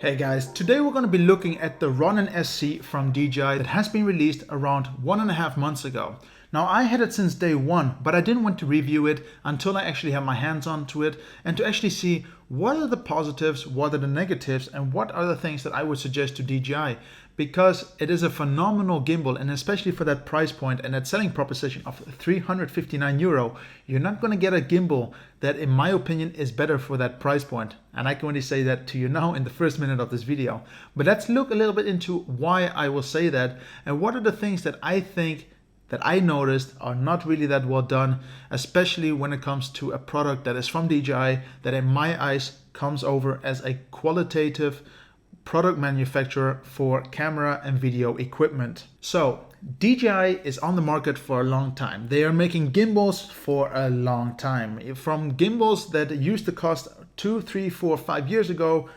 Hey guys, today we're going to be looking at the Ronin SC from DJI that has been released around 1.5 months ago. Now I had it since day one, but I didn't want to review it until I actually have my hands onto it and to actually see what are the positives, what are the negatives, and what are the things that I would suggest to DJI. Because it is a phenomenal gimbal, and especially for that price point and that selling proposition of €359, you're not going to get a gimbal that in my opinion is better for that price point. And I can only say that to you now in the first minute of this video. But let's look a little bit into why I will say that and what are the things that I think that I noticed are not really that well done, especially when it comes to a product that is from DJI that in my eyes comes over as a qualitative product manufacturer for camera and video equipment. So DJI is on the market for a long time. They are making gimbals for a long time. From gimbals that used to cost 2, 3, 4, 5 years ago,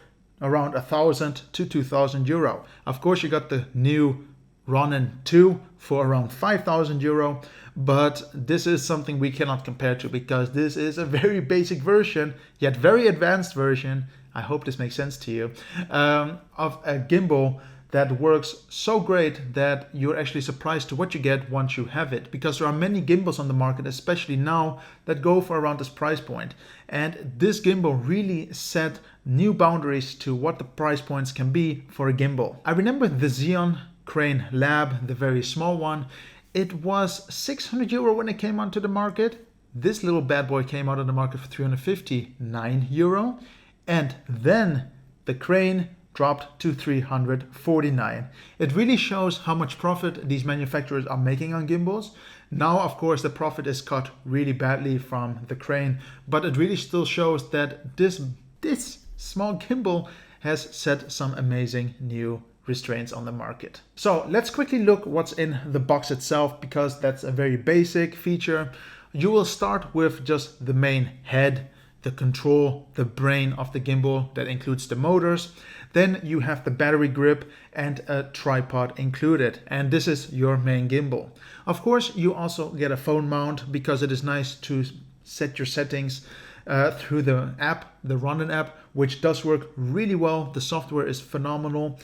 around €1,000 to €2,000. Of course, you got the new Ronin 2 for around €5,000, but this is something we cannot compare to because this is a very basic version, yet very advanced version. I hope this makes sense to you, of a gimbal that works so great that you're actually surprised to what you get once you have it. Because there are many gimbals on the market, especially now, that go for around this price point. And this gimbal really set new boundaries to what the price points can be for a gimbal. I remember the Xeon Crane Lab, the very small one. It was €600 when it came onto the market. This little bad boy came out on the market for €359. And then the Crane dropped to $349. It really shows how much profit these manufacturers are making on gimbals. Now, of course, the profit is cut really badly from the Crane, but it really still shows that this small gimbal has set some amazing new restraints on the market. So let's quickly look what's in the box itself, because that's a very basic feature. You will start with just the main head, the control, the brain of the gimbal that includes the motors. Then you have the battery grip and a tripod included. And this is your main gimbal. Of course, you also get a phone mount because it is nice to set your settings through the app, the Ronin app, which does work really well. The software is phenomenal.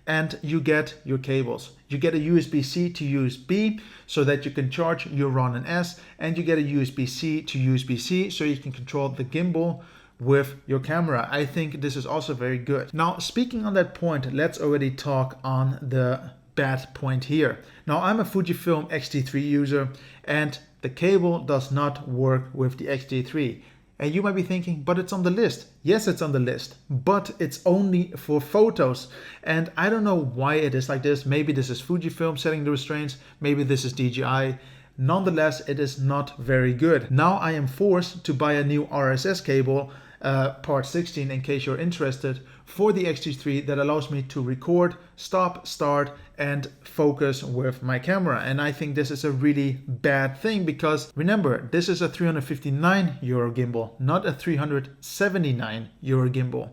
And you get your cables. You get a USB-C to USB so that you can charge your Ronin S, and you get a USB-C to USB-C so you can control the gimbal with your camera. I think this is also very good. Now, speaking on that point, let's already talk on the bad point here. Now, I'm a Fujifilm X-T3 user, and the cable does not work with the X-T3. And you might be thinking, but it's on the list. Yes, it's on the list, but it's only for photos. And I don't know why it is like this. Maybe this is Fujifilm setting the restraints. Maybe this is DJI. Nonetheless, it is not very good. Now I am forced to buy a new RSS cable, part 16 in case you're interested, for the X-T3 that allows me to record, stop, start, and focus with my camera. And I think this is a really bad thing because remember, this is a €359 gimbal, not a €379 gimbal.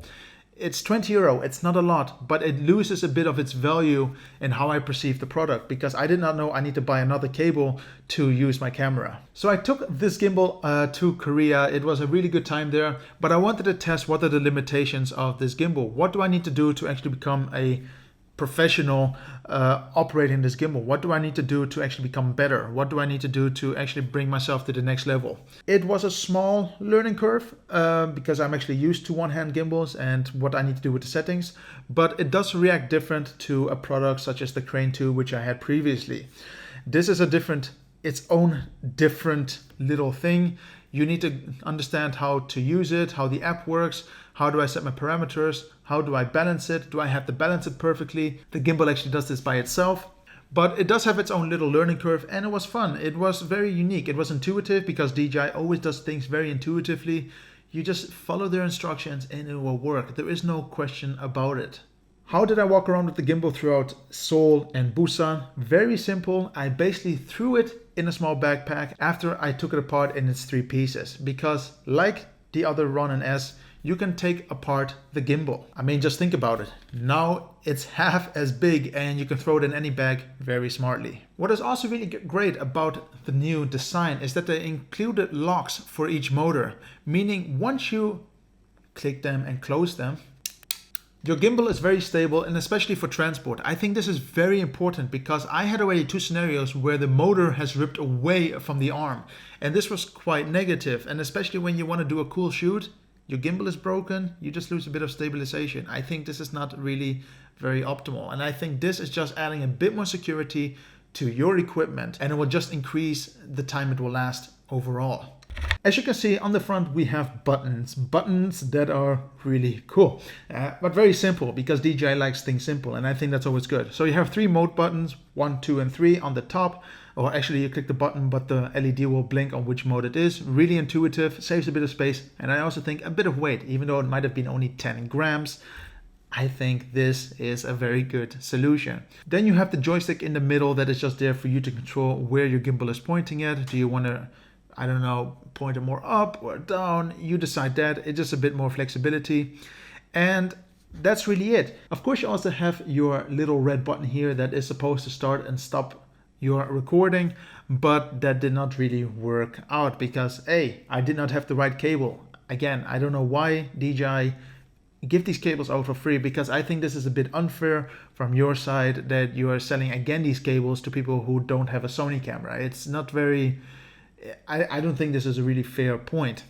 It's €20, it's not a lot, but it loses a bit of its value in how I perceive the product because I did not know I need to buy another cable to use my camera. So I took this gimbal to Korea. It was a really good time there, but I wanted to test what are the limitations of this gimbal. What do I need to do to actually become a professional operating this gimbal? What do I need to do to actually become better? What do I need to do to actually bring myself to the next level? It was a small learning curve because I'm actually used to one-hand gimbals and what I need to do with the settings, but it does react different to a product such as the Crane 2, which I had previously. This is its own different little thing. You need to understand how to use it, how the app works, how do I set my parameters, how do I balance it, do I have to balance it perfectly? The gimbal actually does this by itself, but it does have its own little learning curve and it was fun. It was very unique. It was intuitive because DJI always does things very intuitively. You just follow their instructions and it will work. There is no question about it. How did I walk around with the gimbal throughout Seoul and Busan? Very simple. I basically threw it in a small backpack after I took it apart in its 3 pieces because like the other Ronin S, you can take apart the gimbal. I mean, just think about it. Now it's half as big and you can throw it in any bag very smartly. What is also really great about the new design is that they included locks for each motor, meaning once you click them and close them, Your gimbal is very stable, and especially for transport. I think this is very important because I had already 2 scenarios where the motor has ripped away from the arm. And this was quite negative. And especially when you want to do a cool shoot, your gimbal is broken, you just lose a bit of stabilization. I think this is not really very optimal. And I think this is just adding a bit more security to your equipment, and it will just increase the time it will last overall. As you can see on the front, we have buttons that are really cool, but very simple because DJI likes things simple, and I think that's always good. So you have 3 mode buttons, 1, 2, and 3 on the top, or actually you click the button, but the LED will blink on which mode it is. Really intuitive, saves a bit of space, and I also think a bit of weight, even though it might have been only 10 grams. I think this is a very good solution. Then you have the joystick in the middle that is just there for you to control where your gimbal is pointing at. Do you want to, I don't know, point it more up or down? You decide that. It's just a bit more flexibility. And that's really it. Of course, you also have your little red button here that is supposed to start and stop your recording, but that did not really work out because A, I did not have the right cable. Again, I don't know why DJI give these cables out for free, because I think this is a bit unfair from your side that you are selling again these cables to people who don't have a Sony camera. It's not very, I don't think this is a really fair point.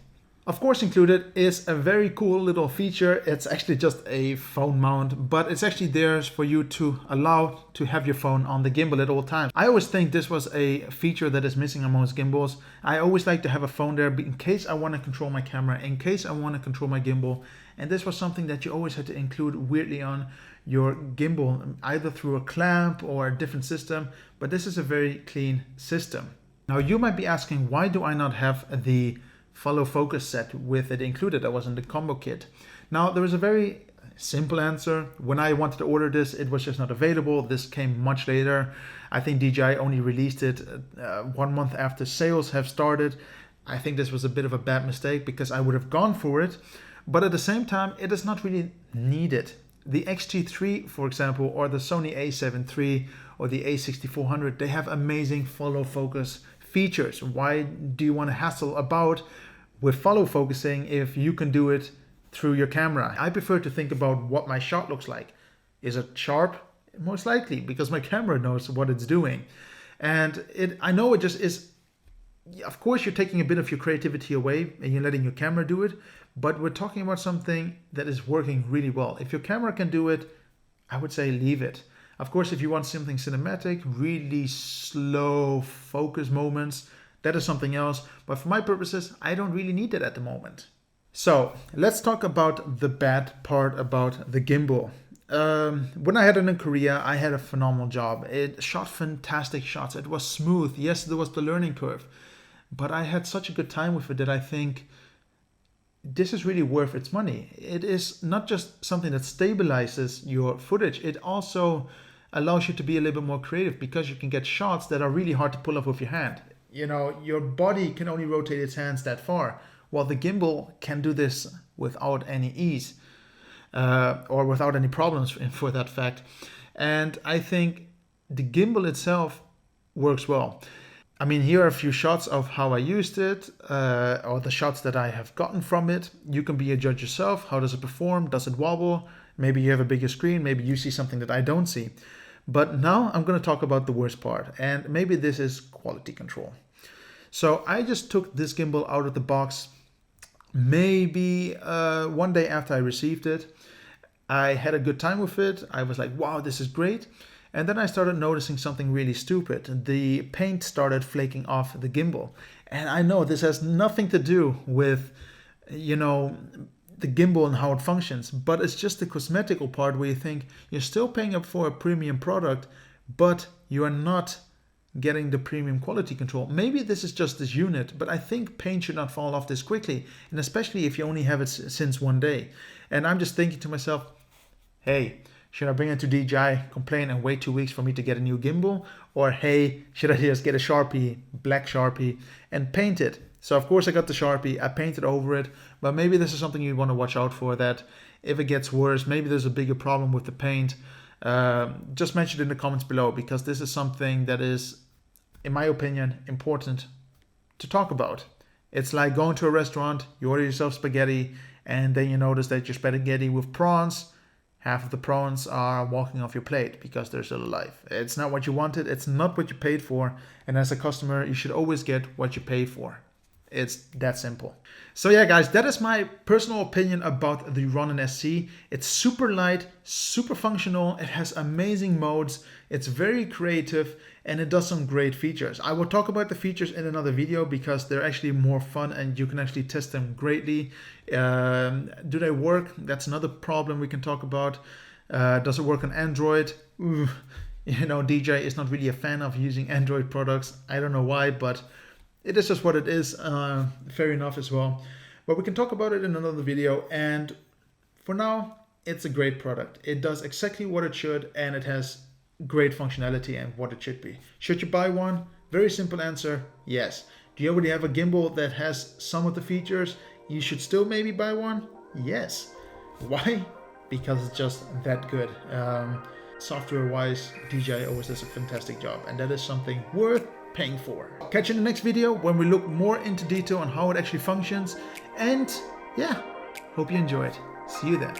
Of course, included is a very cool little feature. It's actually just a phone mount, but it's actually there for you to allow to have your phone on the gimbal at all times. I always think this was a feature that is missing on most gimbals. I always like to have a phone there in case I want to control my camera, in case I want to control my gimbal. And this was something that you always had to include weirdly on your gimbal, either through a clamp or a different system, but this is a very clean system. Now you might be asking, why do I not have the follow focus set with it included? That was in the combo kit. Now there is a very simple answer. When I wanted to order this, it was just not available. This came much later. I think DJI only released it 1 month after sales have started. I think this was a bit of a bad mistake because I would have gone for it, but at the same time it is not really needed. The X-T3, for example, or the Sony a7 III or the a6400, they have amazing follow focus features. Why do you want to hassle about with follow focusing if you can do it through your camera? I prefer to think about what my shot looks like. Is it sharp? Most likely, because my camera knows what it's doing. And I know it just is, of course you're taking a bit of your creativity away and you're letting your camera do it, but we're talking about something that is working really well. If your camera can do it, I would say leave it. Of course, if you want something cinematic, really slow focus moments, that is something else. But for my purposes, I don't really need it at the moment. So let's talk about the bad part about the gimbal. When I had it in Korea, I had a phenomenal job. It shot fantastic shots. It was smooth. Yes, there was the learning curve, but I had such a good time with it that I think this is really worth its money. It is not just something that stabilizes your footage. It also allows you to be a little bit more creative because you can get shots that are really hard to pull off with your hand. You know, your body can only rotate its hands that far, while the gimbal can do this without any ease or without any problems for that fact. And I think the gimbal itself works well. I mean, here are a few shots of how I used it, or the shots that I have gotten from it. You can be a judge yourself. How does it perform? Does it wobble? Maybe you have a bigger screen. Maybe you see something that I don't see. But now I'm going to talk about the worst part, and maybe this is quality control. So I just took this gimbal out of the box maybe 1 day after I received it. I had a good time with it. I was like, wow, this is great. And then I started noticing something really stupid. The paint started flaking off the gimbal. And I know this has nothing to do with, you know, the gimbal and how it functions, but it's just the cosmetical part where you think you're still paying up for a premium product, but you are not getting the premium quality control. Maybe this is just this unit, but I think paint should not fall off this quickly, and especially if you only have it since 1 day. And I'm just thinking to myself, hey, should I bring it to DJI, complain and wait 2 weeks for me to get a new gimbal? Or hey, should I just get a Sharpie, black Sharpie, and paint it? So of course I got the Sharpie, I painted over it, but maybe this is something you want to watch out for, that if it gets worse, maybe there's a bigger problem with the paint, just mention it in the comments below, because this is something that is, in my opinion, important to talk about. It's like going to a restaurant, you order yourself spaghetti, and then you notice that your spaghetti with prawns half of the prawns are walking off your plate because they're still alive. It's not what you wanted, it's not what you paid for, and as a customer, you should always get what you pay for. It's that simple. So yeah, guys, that is my personal opinion about the Ronin SC. It's super light, super functional, it has amazing modes, it's very creative, and it does some great features. I will talk about the features in another video because they're actually more fun and you can actually test them greatly. Do they work? That's another problem we can talk about. Does it work on Android? Ooh, you know, DJI is not really a fan of using Android products. I don't know why, but it is just what it is. Fair enough as well. But we can talk about it in another video. And for now, it's a great product. It does exactly what it should, and it has great functionality and what it should be. Should you buy one? Very simple answer, yes. Do you already have a gimbal that has some of the features? You should still maybe buy one? Yes. Why? Because it's just that good. Software-wise, DJI always does a fantastic job, and that is something worth paying for. Catch you in the next video when we look more into detail on how it actually functions. And yeah, hope you enjoy it. See you then.